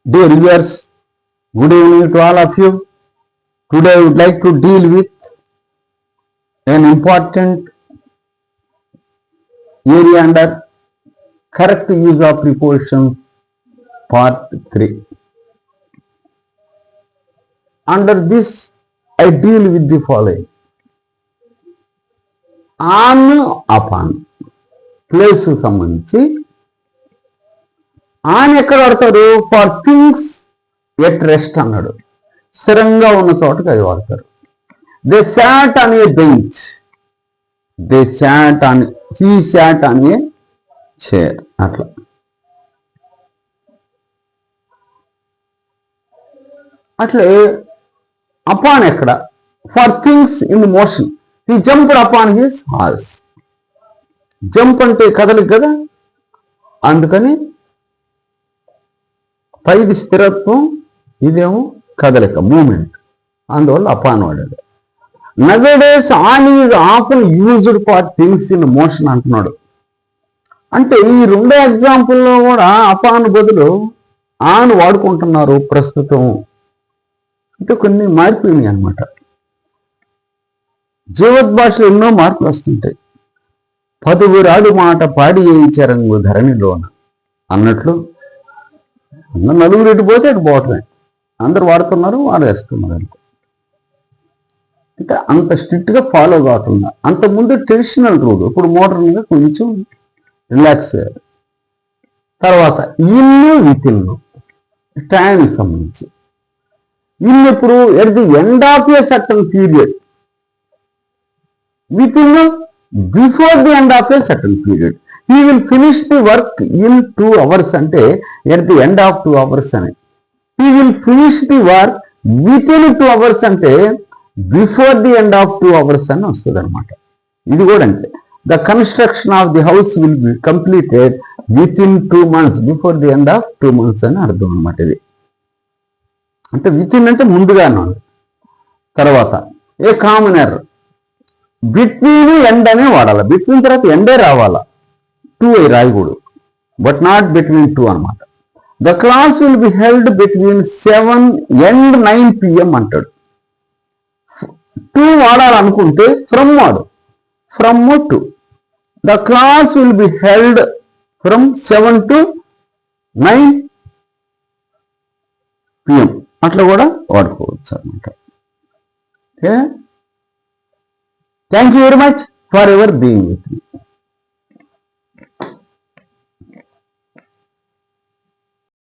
Dear viewers, good evening to all of you. Today I would like to deal with an important area under correct use of prepositions, part 3. Under this, I deal with the following. On, upon. Place సంబంధించి on ఎక్కడ వాడతారు? For things at rest అన్నాడు. స్థిరంగా ఉన్న చోటకి అది వాడతారు. They SAT on a bench, they SAT on, he SAT on a chair. అట్లా అట్లే అపాన్ ఎక్కడ? For things in motion, he jumped upon his horse. Jump అంటే కదలిక కదా, అందుకని పైది స్థిరత్వం, ఇదేమో కదలిక, మూమెంట్, అందువల్ల అపాన్ వాడాడు. Nowadays on is often used for things in motion అంటున్నాడు. అంటే ఈ రెండో ఎగ్జాంపుల్లో కూడా అపాన్ బదులు ఆన్ వాడుకుంటున్నారు ప్రస్తుతం. అంటే కొన్ని మారిపోయినాయి అనమాట. జీవద్భాషలో ఎన్నో మార్పులు వస్తుంటాయి. పదుగురాడు మాట పాడి చేయించారంగు ధరణిలోన అన్నట్లు నలుగురు ఎటు పోతే అటు పోవటమే. అందరు వాడుతున్నారు, వాడేస్తున్నారు అంతే. అంటే అంత స్ట్రిక్ట్గా ఫాలో కాకుండా, అంతకుముందు ట్రెడిషనల్ రూల్, ఇప్పుడు మోడర్న్గా కొంచెం రిలాక్స్ అయ్యారు. తర్వాత ఇల్లు వితిల్లు, టైంకి సంబంధించి ఇల్లు ఎప్పుడు? At the end of a certain period. వితిల్లు before the end of a certain period. He will finish the work in 2 hours అంటే at the end of 2 hours అని. He will finish the work within 2 hours అంటే before the end of 2 hours అని వస్తుంది అనమాట. ఇది కూడా అంతే. The construction of the house will be completed within 2 months, before the end of 2 months అని అర్థం అనమాట. ఇది అంటే విత్ ఇన్ అంటే ముందుగానే. తర్వాత a common error, between end అనే వాడాలి. బిట్వీన్ తర్వాత ఎండే రావాలా, 2 రాయకూడదు. బట్ నాట్ బిట్వీన్ 2 అనమాట. The class will be held between 7 and 9 PM అంటాడు. 2 వాడాలనుకుంటే ఫ్రమ్ వాడు, from to. The class will be held from 7 to 9 PM అట్లా కూడా వాడుకోవచ్చు అనమాట. Okay, thank you very much for ever being with me.